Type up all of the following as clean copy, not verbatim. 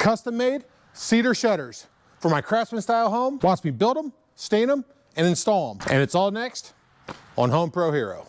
Custom made cedar shutters for my Craftsman-style home. Watch me build them, stain them, and install them. And it's all next on HomePro Hero.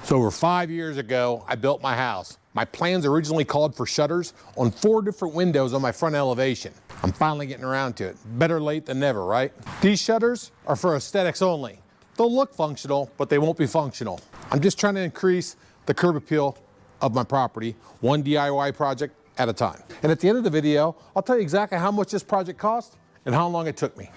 So over 5 years ago, I built my house. My plans originally called for shutters on 4 different windows on my front elevation. I'm finally getting around to it. Better late than never, right? These shutters are for aesthetics only. They'll look functional, but they won't be functional. I'm just trying to increase the curb appeal of my property, one DIY project at a time. And at the end of the video, I'll tell you exactly how much this project cost and how long it took me.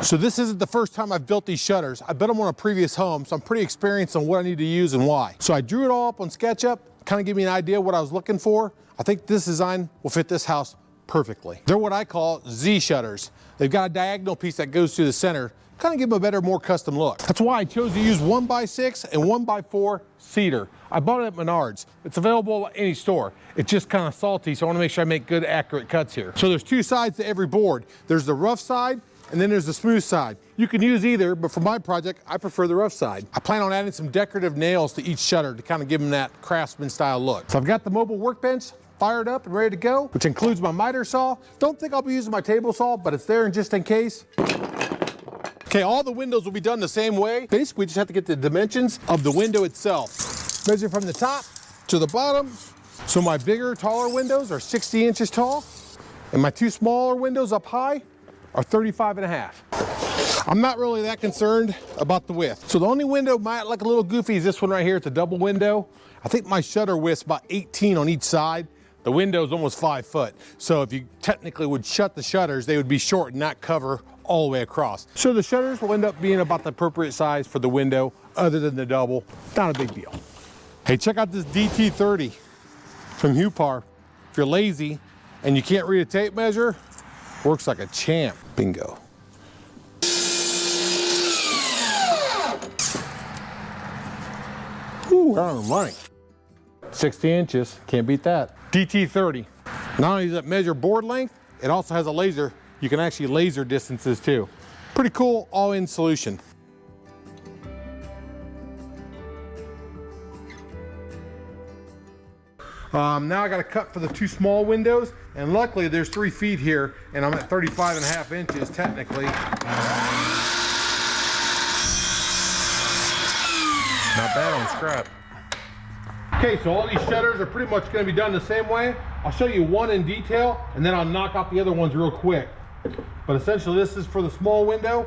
So this isn't the first time I've built these shutters. I built them on a previous home, so I'm pretty experienced on what I need to use and why. So I drew it all up on SketchUp, kind of give me an idea what I was looking for. I think this design will fit this house perfectly. They're what I call Z shutters. They've got a diagonal piece that goes through the center, kind of give them a better, more custom look. That's why I chose to use 1x6 and 1x4 cedar. I bought it at Menards. It's available at any store. It's just kind of salty, so I want to make sure I make good, accurate cuts here. So there's 2 sides to every board. There's the rough side, and then there's the smooth side. You can use either, but for my project, I prefer the rough side. I plan on adding some decorative nails to each shutter to kind of give them that Craftsman-style look. So I've got the mobile workbench fired up and ready to go, which includes my miter saw. Don't think I'll be using my table saw, but it's there just in case. Okay, all the windows will be done the same way. Basically, we just have to get the dimensions of the window itself. Measure from the top to the bottom. So my bigger, taller windows are 60 inches tall, and my 2 smaller windows up high are 35.5. I'm not really that concerned about the width. So the only window might look a little goofy is this one right here. It's a double window. I think my shutter width's about 18 on each side. The window's almost 5 foot. So if you technically would shut the shutters, they would be short and not cover all the way across. So the shutters will end up being about the appropriate size for the window, other than the double. Not a big deal. Hey, check out this DT30 from Huepar. If you're lazy and you can't read a tape measure, works like a champ. Bingo. Ooh, we're on running. 60 inches, can't beat that. DT30. Not only does it measure board length, it also has a laser. You can actually laser distances too. Pretty cool all-in solution. Now I got to cut for the 2 small windows, and luckily there's 3 feet here, and I'm at 35.5 inches technically. Not bad on scrap. Okay, so all these shutters are pretty much going to be done the same way. I'll show you one in detail, and then I'll knock out the other ones real quick. But essentially this is for the small window.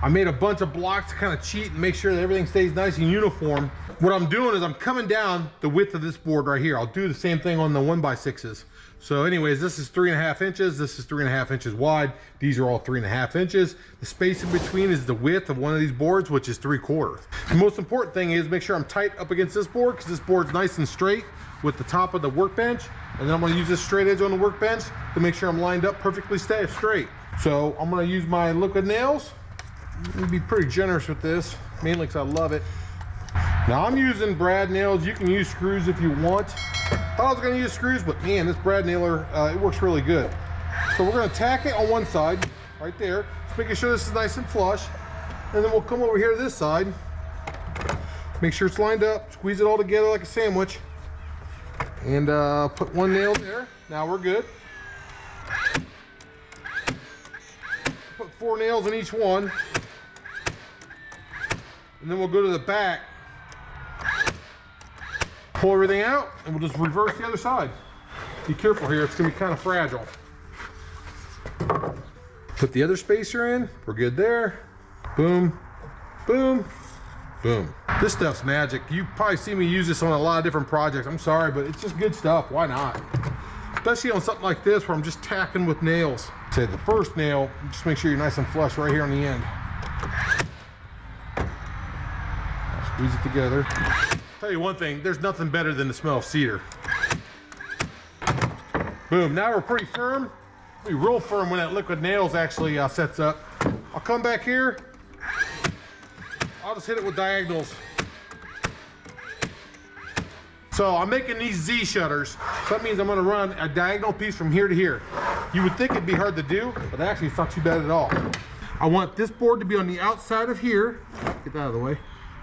I made a bunch of blocks to kind of cheat and make sure that everything stays nice and uniform. What I'm doing is I'm coming down the width of this board right here. I'll do the same thing on the 1x6s. So anyways, this is 3.5 inches. This is 3.5 inches wide. These are all 3.5 inches. The space in between is the width of one of these boards, which is 3/4. The most important thing is make sure I'm tight up against this board, because this board's nice and straight with the top of the workbench. And then I'm going to use this straight edge on the workbench to make sure I'm lined up perfectly straight. So I'm going to use my liquid nails. I'm going to be pretty generous with this, mainly because I love it. Now I'm using brad nails. You can use screws if you want. Thought I was going to use screws, but man, this brad nailer, it works really good. So we're going to tack it on one side, right there, just making sure this is nice and flush. And then we'll come over here to this side, make sure it's lined up, squeeze it all together like a sandwich, and put one nail there. Now we're good. Put 4 nails in each one. And then we'll go to the back, pull everything out, and we'll just reverse the other side. Be careful here, it's gonna be kind of fragile. Put the other spacer in, we're good there. Boom, boom, boom. This stuff's magic. You probably see me use this on a lot of different projects. I'm sorry, but it's just good stuff, why not? Especially on something like this where I'm just tacking with nails. Say the first nail, just make sure you're nice and flush right here on the end. Squeeze it together. Tell you one thing, there's nothing better than the smell of cedar. Boom, now we're pretty firm. We'll be real firm when that liquid nails actually sets up. I'll come back here. I'll just hit it with diagonals. So I'm making these Z shutters. So that means I'm gonna run a diagonal piece from here to here. You would think it'd be hard to do, but actually it's not too bad at all. I want this board to be on the outside of here. Get that out of the way.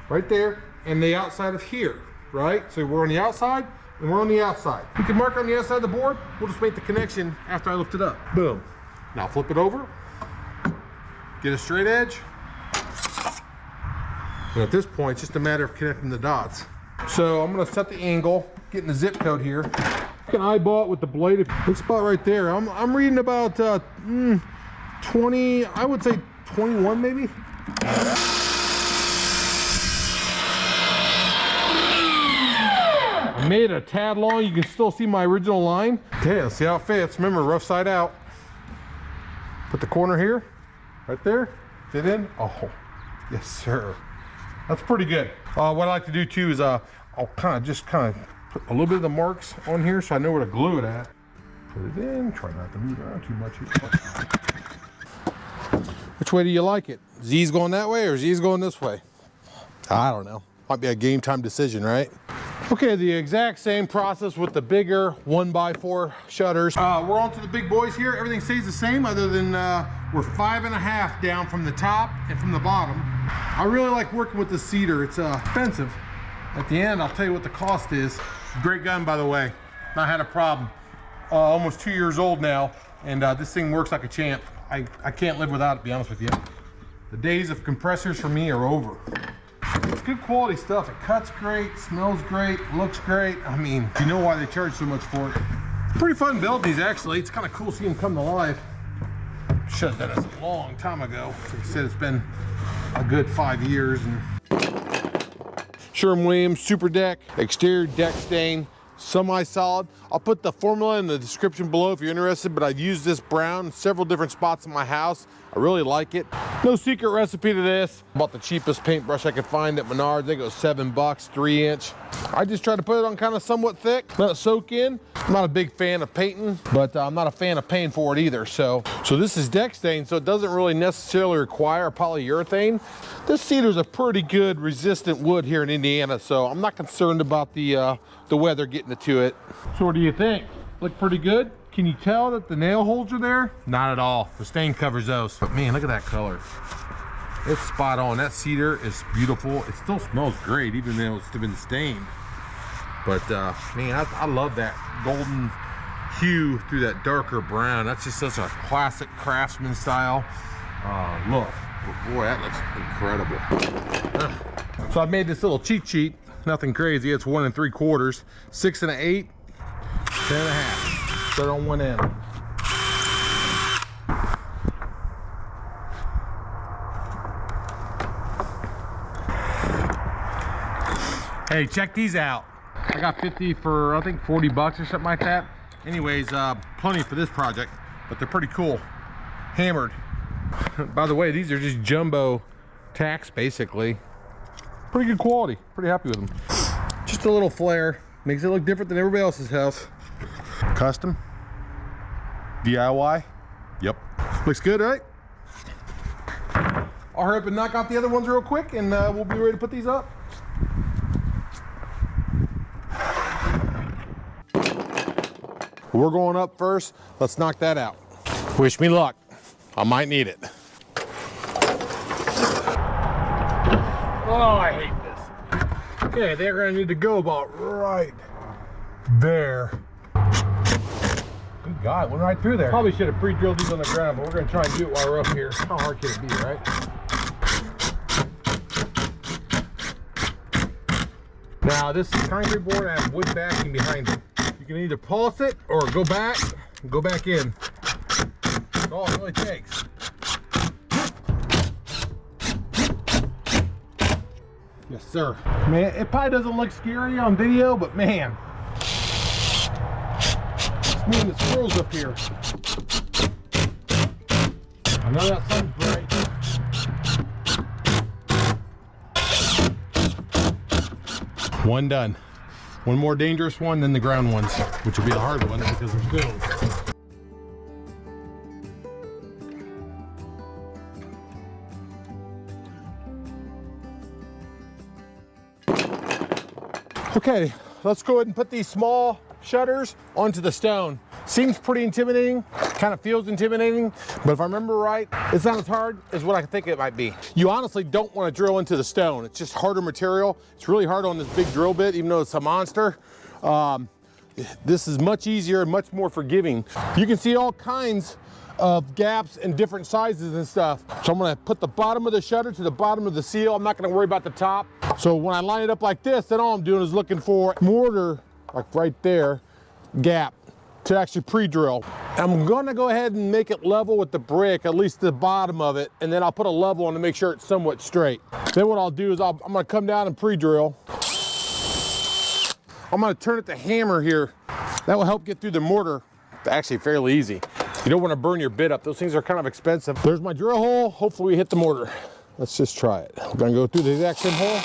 Right there, and the outside of here, right? So we're on the outside, and we're on the outside. We can mark on the outside of the board. We'll just make the connection after I lift it up. Boom. Now flip it over. Get a straight edge. And at this point, it's just a matter of connecting the dots. So I'm gonna set the angle, getting the zip code here. You can eyeball it with the blade. This spot right there, I'm reading about 20, I would say 21 maybe. I made it a tad long. You can still see my original line. Okay, let's see how it fits. Remember, rough side out. Put the corner here, right there. Fit in. Oh, yes, sir. That's pretty good. What I like to do too is I'll kind of put a little bit of the marks on here so I know where to glue it at. Put it in. Try not to move around too much here. Which way do you like it? Z's going that way or Z's going this way? I don't know. Might be a game time decision, right? Okay, the exact same process with the bigger 1x4 shutters. We're on to the big boys here. Everything stays the same other than we're 5.5 down from the top and from the bottom. I really like working with the Cedar. It's expensive. At the end, I'll tell you what the cost is. Great gun, by the way. Not had a problem. Almost 2 years old now, and this thing works like a champ. I can't live without it, to be honest with you. The days of compressors for me are over. It's good quality stuff. It cuts great, smells great, looks great. I mean, you know why they charge so much for it. It's pretty fun building these, actually. It's kind of cool seeing them come to life. Should have done this a long time ago. Like I said, it's been a good 5 years. Sherwin-Williams Superdeck, exterior deck stain, semi-solid. I'll put the formula in the description below if you're interested, but I've used this brown in several different spots in my house. I really like it. No secret recipe to this. I bought the cheapest paintbrush I could find at Menards. I think it was $7, 3-inch. I just try to put it on kind of somewhat thick, let it soak in. I'm not a big fan of painting, but I'm not a fan of paying for it either. So this is deck stain, so it doesn't really necessarily require polyurethane. This cedar's a pretty good resistant wood here in Indiana, so I'm not concerned about the weather getting to it. So what do you think? Look pretty good? Can you tell that the nail holes are there? Not at all. The stain covers those. But man, look at that color. It's spot on. That cedar is beautiful. It still smells great, even though it's been stained. But man, I love that golden hue through that darker brown. That's just such a classic Craftsman-style look. Boy, that looks incredible. So I've made this little cheat sheet. Nothing crazy. It's 1 3/4, 6 1/8, 10 1/2. Start on one end. Hey, check these out. I got 50 for I think $40 or something like that. Anyways, plenty for this project, but they're pretty cool. Hammered. By the way, these are just jumbo tacks, basically. Pretty good quality. Pretty happy with them. Just a little flare. Makes it look different than everybody else's house. Custom. DIY. Yep. Looks good, right? I'll hurry up and knock out the other ones real quick, and we'll be ready to put these up. We're going up first. Let's knock that out. Wish me luck. I might need it. Oh, I hate this. Okay, they're gonna need to go about right there. Good God, went right through there. Probably should have pre-drilled these on the ground, but we're gonna try and do it while we're up here. How hard can it be, right? Now, this concrete board has wood backing behind it. You can either pulse it or go back and go back in. That's all it really takes. Yes, sir. Man, it probably doesn't look scary on video, but man, it's me and the squirrels up here. I know that sounds bright. One done. One more dangerous one than the ground ones, which will be a hard one because they're stones. Okay, let's go ahead and put these small shutters onto the stone. Seems pretty intimidating. Kind of feels intimidating, but if I remember right, it's not as hard as what I think it might be. You honestly don't want to drill into the stone. It's just harder material. It's really hard on this big drill bit, even though it's a monster. This is much easier and much more forgiving. You can see all kinds of gaps and different sizes and stuff. So I'm gonna put the bottom of the shutter to the bottom of the seal. I'm not gonna worry about the top. So when I line it up like this, then all I'm doing is looking for mortar, like right there, gap, to actually pre-drill. I'm gonna go ahead and make it level with the brick, at least the bottom of it, and then I'll put a level on to make sure it's somewhat straight. Then what I'll do is I'm gonna come down and pre-drill. I'm gonna turn it to hammer here. That will help get through the mortar. It's actually fairly easy. You don't wanna burn your bit up. Those things are kind of expensive. There's my drill hole. Hopefully we hit the mortar. Let's just try it. We're gonna go through the exact same hole.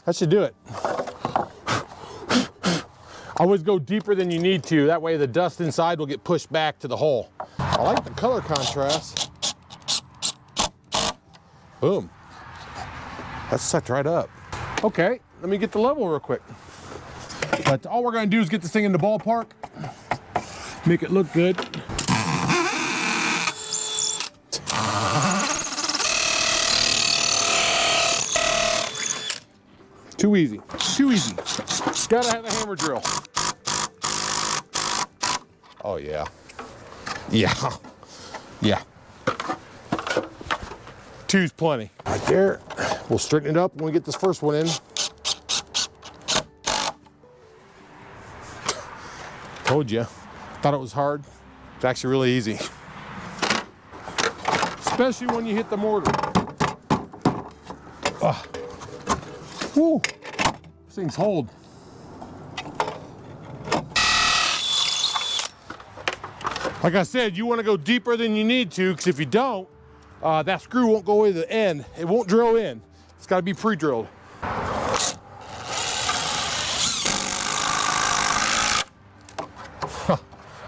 That should do it. Always go deeper than you need to. That way the dust inside will get pushed back to the hole. I like the color contrast. Boom. That's sucked right up. Okay, let me get the level real quick. But all we're gonna do is get this thing in the ballpark, make it look good. Too easy, too easy. Gotta have a hammer drill. Oh yeah. Yeah, yeah. Two's plenty. Right there. We'll straighten it up when we get this first one in. Told you. Thought it was hard. It's actually really easy. Especially when you hit the mortar. Woo. This thing's hold. Like I said, you want to go deeper than you need to, because if you don't, that screw won't go away to the end. It won't drill in. It's got to be pre-drilled.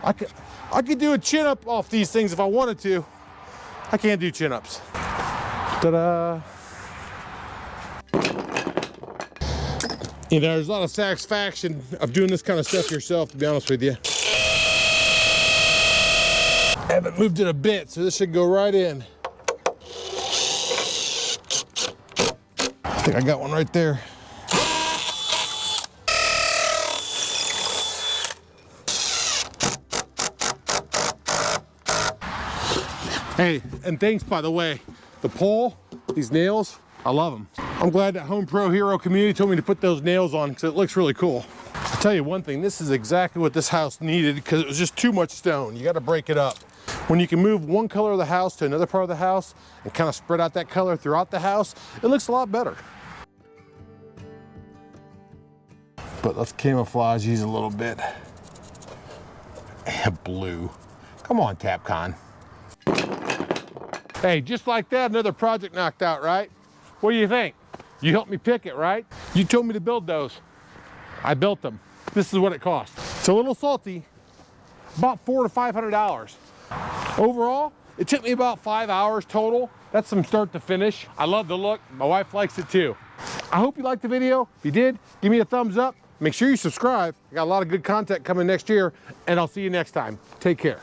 I could do a chin-up off these things if I wanted to. I can't do chin-ups. Ta-da! You know, there's a lot of satisfaction of doing this kind of stuff yourself, to be honest with you. I haven't moved it a bit, so this should go right in. I think I got one right there. Hey, and thanks, by the way. The pole, these nails, I love them. I'm glad that HomePro community told me to put those nails on because it looks really cool. I'll tell you one thing, this is exactly what this house needed because it was just too much stone. You got to break it up. When you can move one color of the house to another part of the house and kind of spread out that color throughout the house, it looks a lot better. But let's camouflage these a little bit. Blue. Come on, Tapcon. Hey, just like that, another project knocked out, right? What do you think? You helped me pick it, right? You told me to build those. I built them. This is what it cost. It's a little salty, about $400 to $500. Overall, it took me about 5 hours total. That's from start to finish. I love the look. My wife likes it too. I hope you liked the video. If you did, give me a thumbs up. Make sure you subscribe. I got a lot of good content coming next year, and I'll see you next time. Take care.